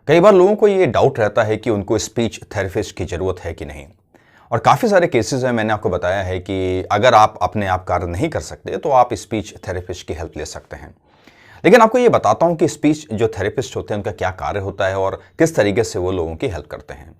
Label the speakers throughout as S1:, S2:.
S1: कई बार लोगों को ये डाउट रहता है कि उनको स्पीच थेरेपिस्ट की ज़रूरत है कि नहीं। और काफ़ी सारे केसेस में मैंने आपको बताया है कि अगर आप अपने आप कार्य नहीं कर सकते तो आप स्पीच थेरेपिस्ट की हेल्प ले सकते हैं। लेकिन आपको ये बताता हूँ कि स्पीच जो थेरेपिस्ट होते हैं उनका क्या कार्य होता है और किस तरीके से वो लोगों की हेल्प करते हैं।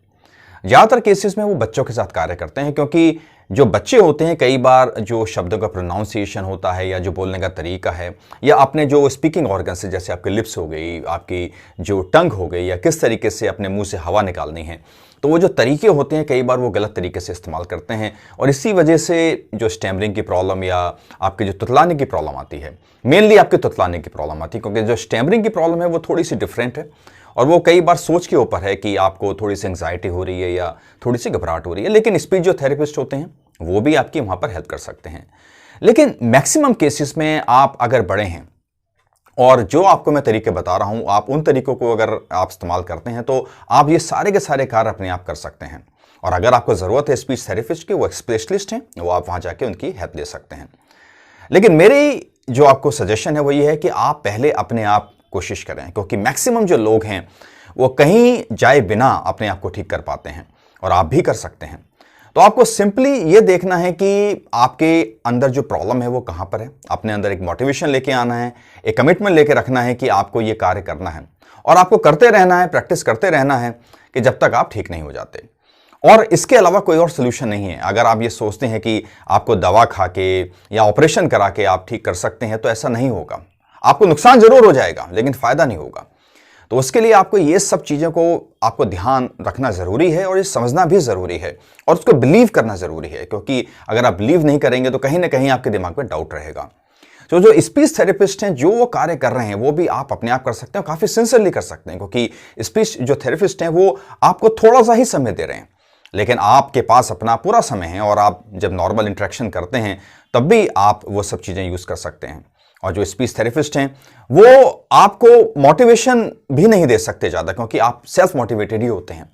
S1: ज़्यादातर केसेस में वो बच्चों के साथ कार्य करते हैं, क्योंकि जो बच्चे होते हैं कई बार जो शब्दों का प्रोनाउंसिएशन होता है या जो बोलने का तरीका है या अपने जो स्पीकिंग ऑर्गन्स है, जैसे आपके लिप्स हो गई, आपकी जो टंग हो गई, या किस तरीके से अपने मुंह से हवा निकालनी है, तो वो जो तरीके होते हैं कई बार वो गलत तरीके से इस्तेमाल करते हैं और इसी वजह से जो स्टैमरिंग की प्रॉब्लम या आपके जो तुतलाने की प्रॉब्लम आती है, मेनली आपके तुतलाने की प्रॉब्लम आती है, क्योंकि जो स्टैमरिंग की प्रॉब्लम है वो थोड़ी सी डिफरेंट है और वो कई बार सोच के ऊपर है कि आपको थोड़ी सी एंग्जाइटी हो रही है या थोड़ी सी घबराहट हो रही है। लेकिन स्पीच जो थेरेपिस्ट होते हैं वो भी आपकी वहाँ पर हेल्प कर सकते हैं। लेकिन मैक्सिमम केसेस में आप अगर बड़े हैं और जो आपको मैं तरीके बता रहा हूँ, आप उन तरीकों को अगर आप इस्तेमाल करते हैं तो आप ये सारे के सारे कार्य अपने आप कर सकते हैं। और अगर आपको ज़रूरत है स्पीच थेरेपिस्ट की, वो स्पेशलिस्ट हैं, वो आप वहाँ जाके उनकी हेल्प ले सकते हैं। लेकिन मेरी जो आपको सजेशन है वो ये है कि आप पहले अपने आप कोशिश करें, क्योंकि मैक्सिमम जो लोग हैं वो कहीं जाए बिना अपने आप को ठीक कर पाते हैं और आप भी कर सकते हैं। तो आपको सिंपली ये देखना है कि आपके अंदर जो प्रॉब्लम है वो कहाँ पर है। अपने अंदर एक मोटिवेशन लेके आना है, एक कमिटमेंट लेके रखना है कि आपको ये कार्य करना है और आपको करते रहना है, प्रैक्टिस करते रहना है कि जब तक आप ठीक नहीं हो जाते। और इसके अलावा कोई और सोल्यूशन नहीं है। अगर आप ये सोचते हैं कि आपको दवा खा के या ऑपरेशन करा के आप ठीक कर सकते हैं, तो ऐसा नहीं होगा। आपको नुकसान जरूर हो जाएगा लेकिन फायदा नहीं होगा। तो उसके लिए आपको ये सब चीज़ों को आपको ध्यान रखना ज़रूरी है और ये समझना भी ज़रूरी है और उसको बिलीव करना ज़रूरी है, क्योंकि अगर आप बिलीव नहीं करेंगे तो कहीं ना कहीं आपके दिमाग में डाउट रहेगा। तो जो स्पीच थेरेपिस्ट हैं जो वो कार्य कर रहे हैं वो भी आप अपने आप कर सकते हैं, काफ़ी सिंसियरली कर सकते हैं, क्योंकि स्पीच जो थेरेपिस्ट हैं वो आपको थोड़ा सा ही समय दे रहे हैं, लेकिन आपके पास अपना पूरा समय है और आप जब नॉर्मल इंटरेक्शन करते हैं तब भी आप वो सब चीज़ें यूज़ कर सकते हैं। और जो स्पीच थेरेपिस्ट हैं वो आपको मोटिवेशन भी नहीं दे सकते ज़्यादा, क्योंकि आप सेल्फ मोटिवेटेड ही होते हैं।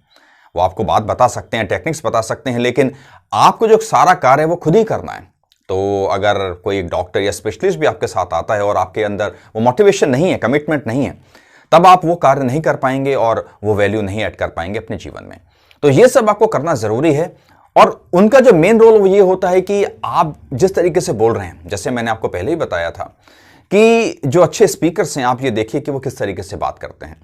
S1: वो आपको बात बता सकते हैं, टेक्निक्स बता सकते हैं, लेकिन आपको जो सारा कार्य है वो खुद ही करना है। तो अगर कोई डॉक्टर या स्पेशलिस्ट भी आपके साथ आता है और आपके अंदर वो मोटिवेशन नहीं है, कमिटमेंट नहीं है, तब आप वो कार्य नहीं कर पाएंगे और वो वैल्यू नहीं ऐड कर पाएंगे अपने जीवन में। तो ये सब आपको करना ज़रूरी है और उनका जो मेन रोल वो ये होता है कि आप जिस तरीके से बोल रहे हैं, जैसे मैंने आपको पहले ही बताया था कि जो अच्छे स्पीकर्स हैं आप ये देखिए कि वो किस तरीके से बात करते हैं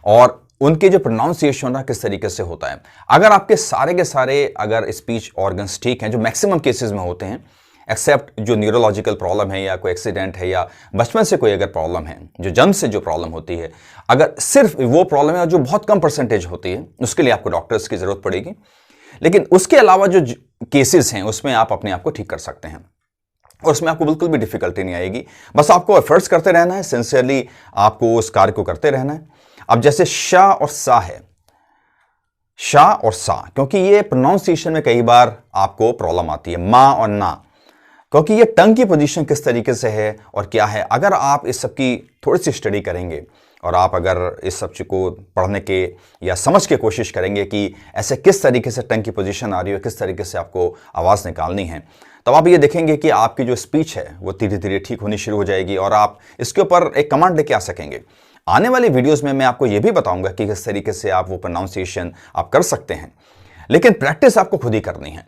S1: और उनके जो प्रोनाउंसिएशन है किस तरीके से होता है। अगर आपके सारे के सारे अगर स्पीच ऑर्गन्स ठीक हैं, जो मैक्सिमम केसेस में होते हैं, एक्सेप्ट जो न्यूरोलॉजिकल प्रॉब्लम है या कोई एक्सीडेंट है या बचपन से कोई अगर प्रॉब्लम है, जो जन्म से जो प्रॉब्लम होती है, अगर सिर्फ वो प्रॉब्लम है जो बहुत कम परसेंटेज होती है, उसके लिए आपको डॉक्टर्स की ज़रूरत पड़ेगी। लेकिन उसके अलावा जो केसेस हैं उसमें आप अपने आप को ठीक कर सकते हैं और उसमें आपको बिल्कुल भी डिफिकल्टी नहीं आएगी। बस आपको एफर्ट्स करते रहना है, सिंसियरली आपको उस कार्य को करते रहना है। अब जैसे शाह और सा है, शाह और सा, क्योंकि ये प्रोनाउंसिएशन में कई बार आपको प्रॉब्लम आती है, माँ और ना, क्योंकि ये टंग की पोजीशन किस तरीके से है और क्या है। अगर आप इस सब की थोड़ी सी स्टडी करेंगे और आप अगर इस सब चीज़ को पढ़ने के या समझ के कोशिश करेंगे कि ऐसे किस तरीके से टंग की पोजीशन आ रही है, किस तरीके से आपको आवाज़ निकालनी है, तब आप ये देखेंगे कि आपकी जो स्पीच है वो धीरे धीरे ठीक होनी शुरू हो जाएगी और आप इसके ऊपर एक कमांड लेके आ सकेंगे। आने वाली वीडियोज़ में मैं आपको ये भी बताऊँगा कि किस तरीके से आप वो प्रोनाउंसिएशन आप कर सकते हैं, लेकिन प्रैक्टिस आपको खुद ही करनी है।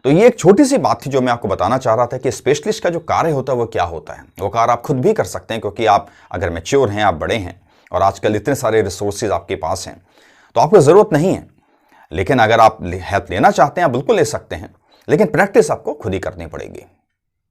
S1: तो ये एक छोटी सी बात थी जो मैं आपको बताना चाह रहा था कि स्पेशलिस्ट का जो कार्य होता है वो क्या होता है। वो कार्य आप खुद भी कर सकते हैं, क्योंकि आप अगर मैच्योर हैं, आप बड़े हैं और आजकल इतने सारे रिसोर्सेज आपके पास हैं तो आपको ज़रूरत नहीं है। लेकिन अगर आप हेल्प लेना चाहते हैं आप बिल्कुल ले सकते हैं, लेकिन प्रैक्टिस आपको खुद ही करनी पड़ेगी।